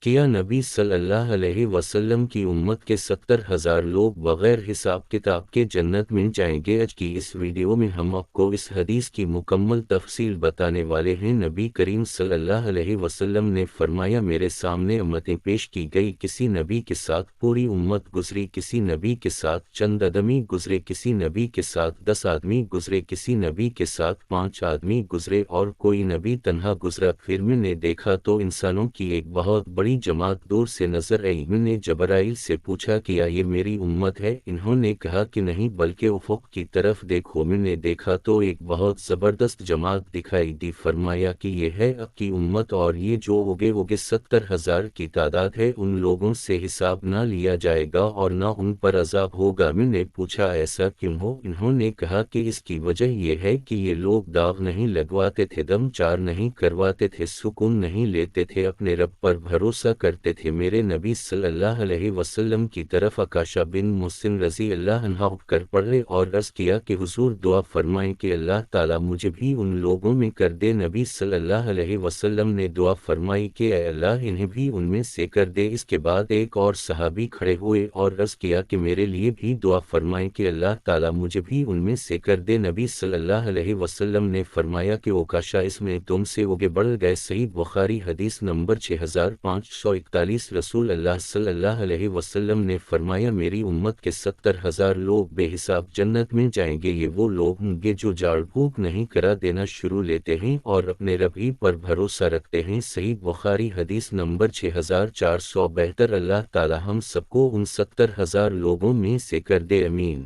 کیا نبی صلی اللہ علیہ وسلم کی امت کے 70,000 لوگ بغیر حساب کتاب کے جنت میں جائیں گے؟ آج کی اس ویڈیو میں ہم آپ کو اس حدیث کی مکمل تفصیل بتانے والے ہیں۔ نبی کریم صلی اللہ علیہ وسلم نے فرمایا، میرے سامنے امتیں پیش کی گئی، کسی نبی کے ساتھ پوری امت گزری، کسی نبی کے ساتھ چند آدمی گزرے، کسی نبی کے ساتھ 10 آدمی گزرے، کسی نبی کے ساتھ 5 آدمی گزرے اور کوئی نبی تنہا گزرا۔ پھر میں نے دیکھا تو انسانوں کی ایک بہت بڑی جماعت دور سے نظر آئی۔ میں نے جبرائیل سے پوچھا، کیا یہ میری امت ہے؟ انہوں نے کہا کہ نہیں، بلکہ افق کی طرف دیکھو۔ میں نے دیکھا تو ایک بہت زبردست جماعت دکھائی دی۔ فرمایا کہ یہ ہے آپ کی امت، اور یہ جو اگے 70,000 کی تعداد ہے، ان لوگوں سے حساب نہ لیا جائے گا اور نہ ان پر عذاب ہوگا۔ میں نے پوچھا ایسا کیوں ہو؟ انہوں نے کہا کہ اس کی وجہ یہ ہے کہ یہ لوگ داغ نہیں لگواتے تھے، دم چار نہیں کرواتے تھے، سکون نہیں لیتے تھے، اپنے رب پر بھروسہ کرتے تھے۔ میرے نبی صلی اللہ علیہ وسلم کی طرف عکاشہ بن محصن رضی اللہ عنہ اٹھ کر پڑھے اور عرض کیا کہ حضور دعا فرمائیں کہ اللہ تعالیٰ مجھے بھی ان لوگوں میں کر دے۔ نبی صلی اللہ علیہ وسلم نے دعا فرمائی کہ اے اللہ انہیں بھی ان میں سے کر دے۔ اس کے بعد ایک اور صحابی کھڑے ہوئے اور عرض کیا کہ میرے لیے بھی دعا فرمائیں کہ اللہ تعالیٰ مجھے بھی ان میں سے کر دے۔ نبی صلی اللہ علیہ وسلم نے فرمایا کہ عکاشہ اس میں تم سے آگے بڑھ گئے۔ صحیح بخاری حدیث نمبر 6541۔ رسول اللہ صلی اللہ علیہ وسلم نے فرمایا، میری امت کے 70,000 لوگ بے حساب جنت میں جائیں گے۔ یہ وہ لوگ ہوں گے جو جھاڑ پھونک نہیں کرا دینا شروع لیتے ہیں اور اپنے رب ہی پر بھروسہ رکھتے ہیں۔ صحیح بخاری حدیث نمبر 6472۔ اللہ تعالی ہم سب کو ان 70,000 لوگوں میں سے کر دے، آمین۔